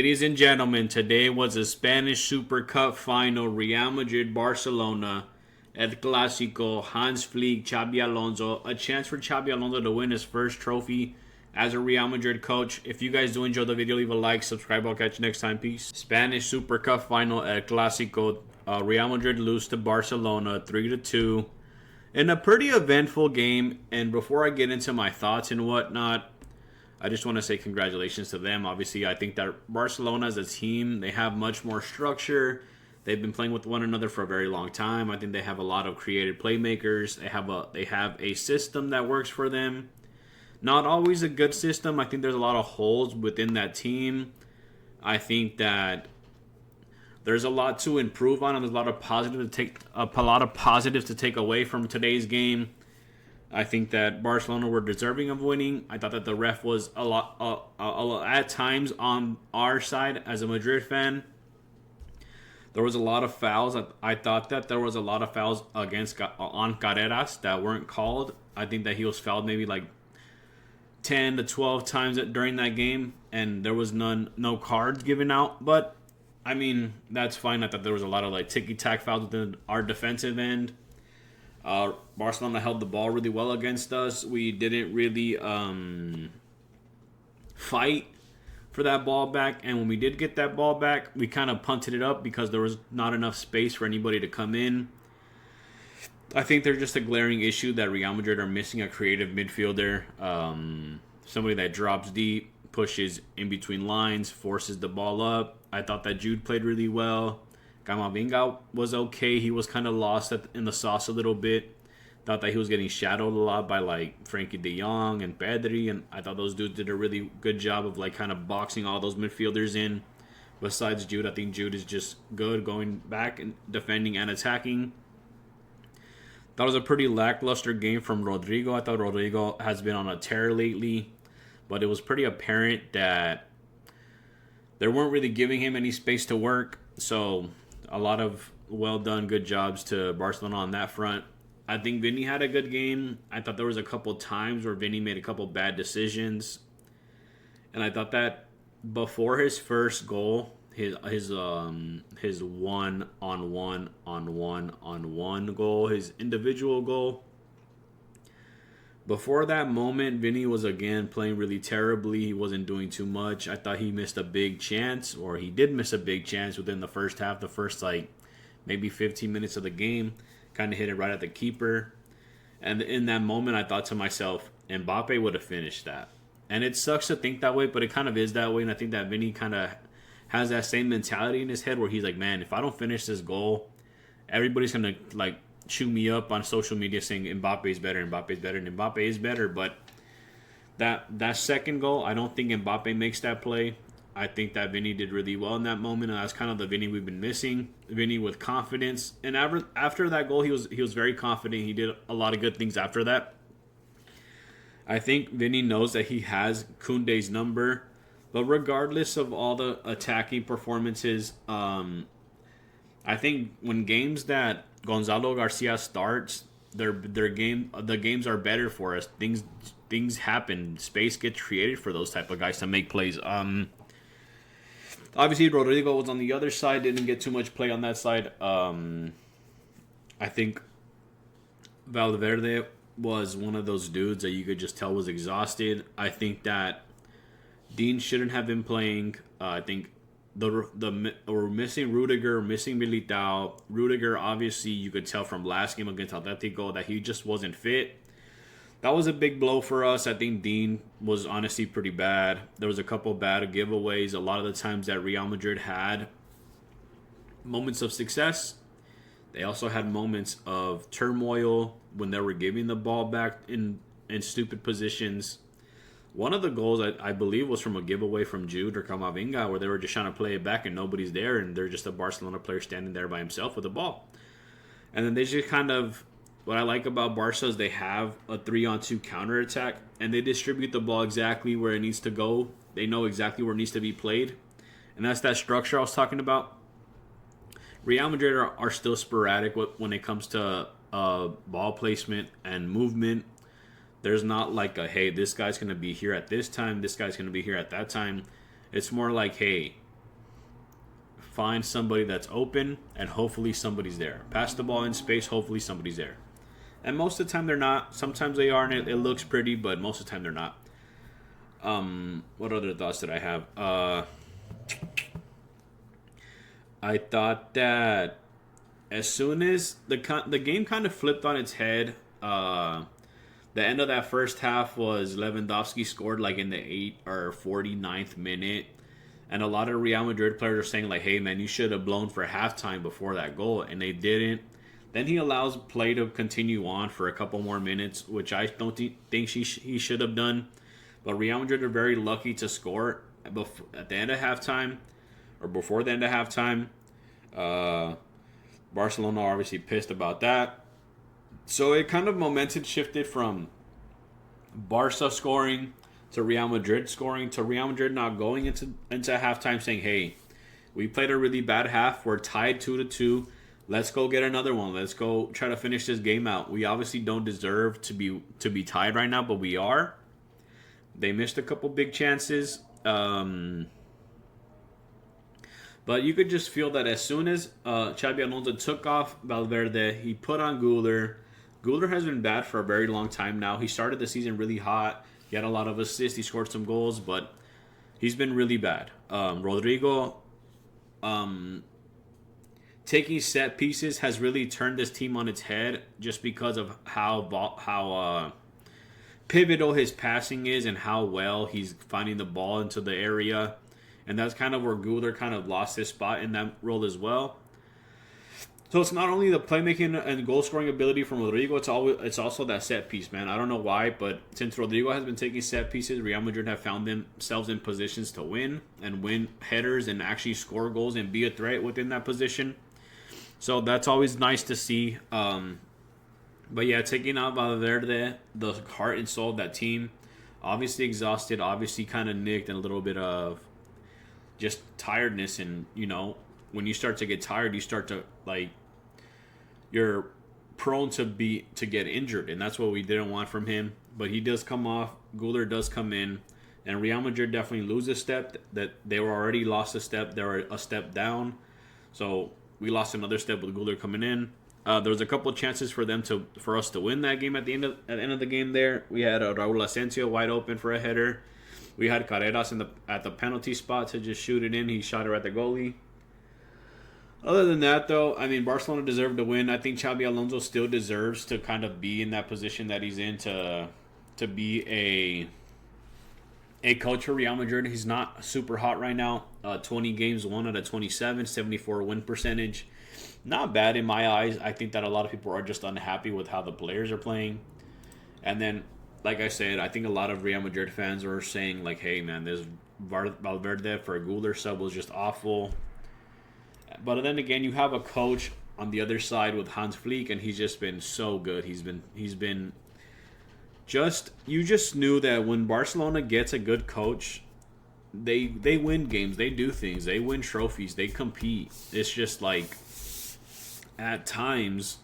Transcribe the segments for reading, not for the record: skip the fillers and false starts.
Ladies and gentlemen, today was a Spanish Super Cup final. Real Madrid, Barcelona, El Clásico, Hans Flick, Xabi Alonso. A chance for Xabi Alonso to win his first trophy as a Real Madrid coach. If you guys do enjoy the video, leave a like, subscribe. I'll catch you next time. Peace. Spanish Super Cup final, El Clásico. Real Madrid lose to Barcelona 3-2 in a pretty eventful game. And before I get into my thoughts and whatnot, I just want to say congratulations to them. Obviously, I think that Barcelona as a team, they have much more structure. They've been playing with one another for a very long time. I think they have a lot of creative playmakers. They have a system that works for them. Not always a good system. I think there's a lot of holes within that team. I think that there's a lot to improve on, and there's a lot of positives to take away from today's game. I think that Barcelona were deserving of winning. I thought that the ref was a lot at times on our side as a Madrid fan. There was a lot of fouls. I thought that there was a lot of fouls on Carreras that weren't called. I think that he was fouled maybe like 10 to 12 times during that game, and there was no cards given out. But I mean, that's fine. I thought there was a lot of like ticky-tack fouls within our defensive end. Barcelona held the ball really well against us. We didn't really fight for that ball back, and when we did get that ball back, we kind of punted it up because there was not enough space for anybody to come in. I think there's just a glaring issue that Real Madrid are missing a creative midfielder, somebody that drops deep, pushes in between lines, forces the ball up. I thought that Jude played really well. Camavinga was okay. He was kind of lost in the sauce a little bit. Thought that he was getting shadowed a lot by like Frankie de Jong and Pedri, and I thought those dudes did a really good job of like kind of boxing all those midfielders in. Besides Jude, I think Jude is just good going back and defending and attacking. That was a pretty lackluster game from Rodrigo. I thought Rodrigo has been on a tear lately, but it was pretty apparent that they weren't really giving him any space to work. So a lot of well done, good jobs to Barcelona on that front. I think Vinny had a good game. I thought there was a couple times where Vinny made a couple bad decisions, and I thought that before his first goal, his 1-on-1 goal, his individual goal. Before that moment, Vinny was again playing really terribly. He wasn't doing too much. I thought he missed a big chance, or he did miss a big chance within the first half, the first like maybe 15 minutes of the game. Kind of hit it right at the keeper. And in that moment, I thought to myself, Mbappe would have finished that. And it sucks to think that way, but it kind of is that way. And I think that Vinny kind of has that same mentality in his head where he's like, man, if I don't finish this goal, everybody's going to like chew me up on social media saying Mbappe is better, and Mbappe is better. But that second goal, I don't think Mbappe makes that play. I think that Vinny did really well in that moment, and that's kind of the Vinny we've been missing. Vinny with confidence, and after that goal, he was very confident. He did a lot of good things after that. I think Vinny knows that he has Koundé's number, but regardless of all the attacking performances, I think when games that Gonzalo Garcia starts, the games are better for us. Things happen. Space gets created for those type of guys to make plays. Obviously, Rodrigo was on the other side, didn't get too much play on that side. I think Valverde was one of those dudes that you could just tell was exhausted. I think that Dean shouldn't have been playing. I think we're missing Rudiger, missing Militao. Rudiger, obviously, you could tell from last game against Atletico that he just wasn't fit. That was a big blow for us. I think Dean was honestly pretty bad. There was a couple bad giveaways. A lot of the times that Real Madrid had moments of success, they also had moments of turmoil when they were giving the ball back in stupid positions. One of the goals, I believe, was from a giveaway from Jude or Camavinga, where they were just trying to play it back and nobody's there, and they're just a Barcelona player standing there by himself with the ball. And then they just kind of... What I like about Barca is they have a 3-on-2 counterattack, and they distribute the ball exactly where it needs to go. They know exactly where it needs to be played. And that's that structure I was talking about. Real Madrid are still sporadic when it comes to ball placement and movement. There's not like a, hey, this guy's going to be here at this time, this guy's going to be here at that time. It's more like, hey, find somebody that's open, and hopefully somebody's there. Pass the ball in space, hopefully somebody's there. And most of the time they're not. Sometimes they are, and it looks pretty, but most of the time they're not. What other thoughts did I have? I thought that as soon as the game kind of flipped on its head, the end of that first half was Lewandowski scored like in the 8 or 49th minute. And a lot of Real Madrid players are saying like, hey man, you should have blown for halftime before that goal. And they didn't. Then he allows play to continue on for a couple more minutes, which I don't think he should have done. But Real Madrid are very lucky to score at the end of halftime or before the end of halftime. Barcelona are obviously pissed about that. So it kind of momentum shifted from Barca scoring to Real Madrid scoring to Real Madrid not going into halftime saying, hey, we played a really bad half. We're tied 2-2. Let's go get another one. Let's go try to finish this game out. We obviously don't deserve to be tied right now, but we are. They missed a couple big chances. But you could just feel that as soon as Xabi Alonso took off Valverde, he put on Güler. Güler has been bad for a very long time now. He started the season really hot. He had a lot of assists. He scored some goals, but he's been really bad. Rodrigo taking set pieces has really turned this team on its head just because of how pivotal his passing is and how well he's finding the ball into the area. And that's kind of where Güler kind of lost his spot in that role as well. So it's not only the playmaking and goal scoring ability from Rodrigo, it's also that set piece, man. I don't know why, but since Rodrigo has been taking set pieces, Real Madrid have found themselves in positions to win headers and actually score goals and be a threat within that position. So that's always nice to see. But yeah, taking out Valverde, the heart and soul of that team, obviously exhausted, obviously kind of nicked, and a little bit of just tiredness. And, you know, when you start to get tired, you start to, like, you're prone to get injured. And that's what we didn't want from him. But he does come off. Güler does come in. And Real Madrid definitely lose a step. That they were already lost a step. They were a step down. So we lost another step with Güler coming in. There was a couple of chances for us to win that game at the end of the game. There we had Raúl Asensio wide open for a header. We had Carreras at the penalty spot to just shoot it in. He shot it at the goalie. Other than that, though, I mean, Barcelona deserved to win. I think Xabi Alonso still deserves to kind of be in that position that he's in to be a coach for Real Madrid. He's not super hot right now. 20 games won out of 27, 74 win percentage. Not bad in my eyes. I think that a lot of people are just unhappy with how the players are playing. And then, like I said, I think a lot of Real Madrid fans are saying, like, hey, man, this Valverde for a Güler sub was just awful. But then again, you have a coach on the other side with Hans Flick, and he's just been so good. He's been just, you just knew that when Barcelona gets a good coach, they win games, they do things, they win trophies, they compete. It's just like, at times,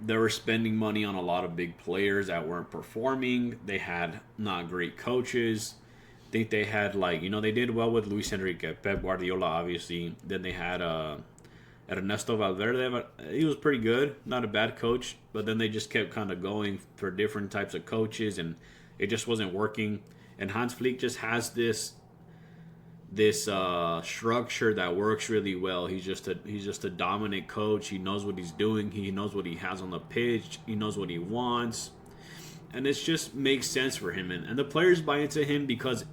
they were spending money on a lot of big players that weren't performing. They had not great coaches. I think they had, like, you know, they did well with Luis Enrique, Pep Guardiola, obviously. Then they had Ernesto Valverde, but he was pretty good, not a bad coach. But then they just kept kind of going for different types of coaches, and it just wasn't working. And Hans Flick just has this structure that works really well. He's just a dominant coach. He knows what he's doing. He knows what he has on the pitch. He knows what he wants, and it just makes sense for him. And the players buy into him because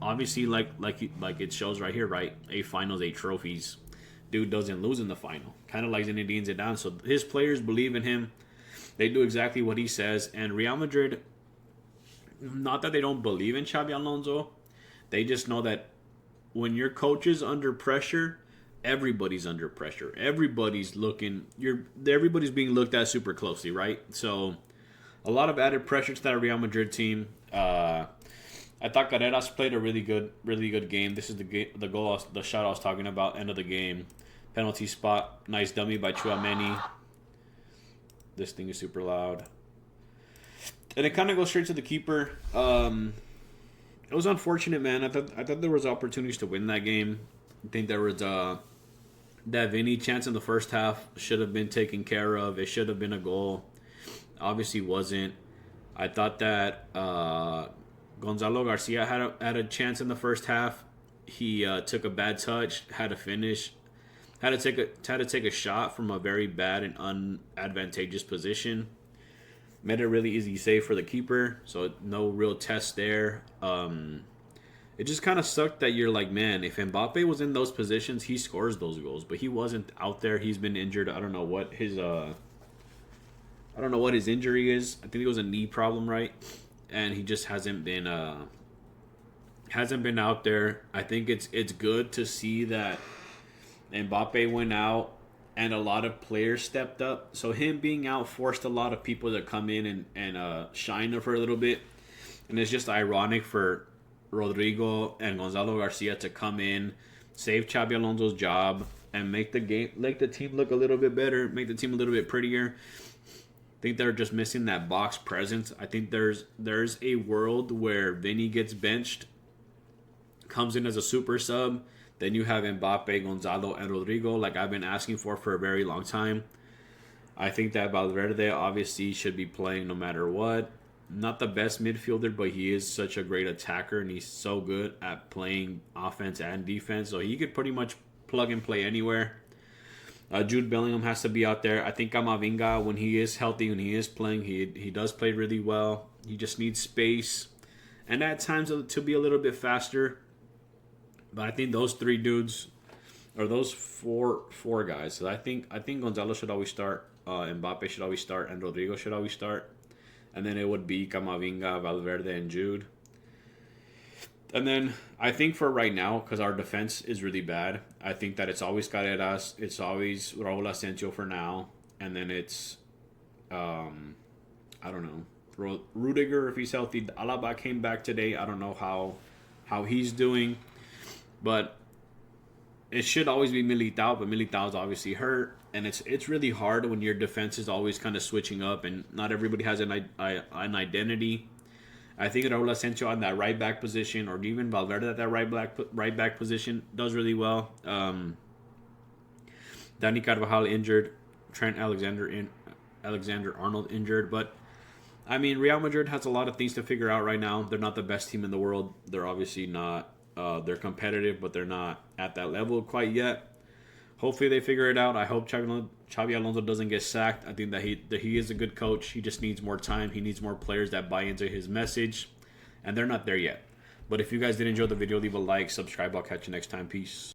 obviously, like it shows right here, right? 8 finals, 8 trophies. Dude doesn't lose in the final. Kind of like Zinedine Zidane. So his players believe in him. They do exactly what he says. And Real Madrid, not that they don't believe in Xabi Alonso, they just know that when your coach is under pressure, everybody's under pressure. Everybody's being looked at super closely, right? So a lot of added pressure to that Real Madrid team. I thought Carreras played a really good game. This is the shot I was talking about, end of the game. Penalty spot, nice dummy by Tchouaméni. This thing is super loud. And it kind of goes straight to the keeper. It was unfortunate, man. I thought there was opportunities to win that game. I think there was That Vinny chance in the first half should have been taken care of. It should have been a goal. Obviously wasn't. I thought that Gonzalo Garcia had a chance in the first half. He took a bad touch, had to finish, had to take a shot from a very bad and unadvantageous position. Made a really easy save for the keeper, so no real test there. It just kind of sucked that you're like, man, if Mbappe was in those positions, he scores those goals, but he wasn't out there. He's been injured. I don't know what his injury is. I think it was a knee problem, right? And he just hasn't been out there. I think it's good to see that Mbappe went out and a lot of players stepped up. So him being out forced a lot of people to come in and shine for a little bit. And it's just ironic for Rodrigo and Gonzalo Garcia to come in, save Xabi Alonso's job, and make the team look a little bit better, make the team a little bit prettier. I think they're just missing that box presence. I think there's a world where Vinny gets benched, comes in as a super sub, then you have Mbappe, Gonzalo, and Rodrigo, like I've been asking for a very long time. I think that Valverde obviously should be playing no matter what. Not the best midfielder, but he is such a great attacker, and he's so good at playing offense and defense, so he could pretty much plug and play anywhere. Jude Bellingham has to be out there. I think Camavinga, when he is healthy, when he is playing, he does play really well. He just needs space, and at times to be a little bit faster. But I think those three dudes, or those four guys, so I think Gonzalo should always start, Mbappe should always start, and Rodrigo should always start. And then it would be Camavinga, Valverde, and Jude. And then I think for right now, because our defense is really bad, I think that it's always Carreras, it's always Raul Asensio for now, and then it's, I don't know, Rudiger if he's healthy. Alaba came back today. I don't know how he's doing, but it should always be Militao, but Militao's obviously hurt, and it's really hard when your defense is always kind of switching up, and not everybody has an identity. I think Raul Asensio on that right back position, or even Valverde at that right back position, does really well. Dani Carvajal injured, Trent Alexander-Arnold injured, but I mean, Real Madrid has a lot of things to figure out right now. They're not the best team in the world. They're obviously not. They're competitive, but they're not at that level quite yet. Hopefully they figure it out. I hope Xabi Alonso doesn't get sacked. I think that he is a good coach. He just needs more time. He needs more players that buy into his message, and they're not there yet. But if you guys did enjoy the video, leave a like, subscribe. I'll catch you next time. Peace.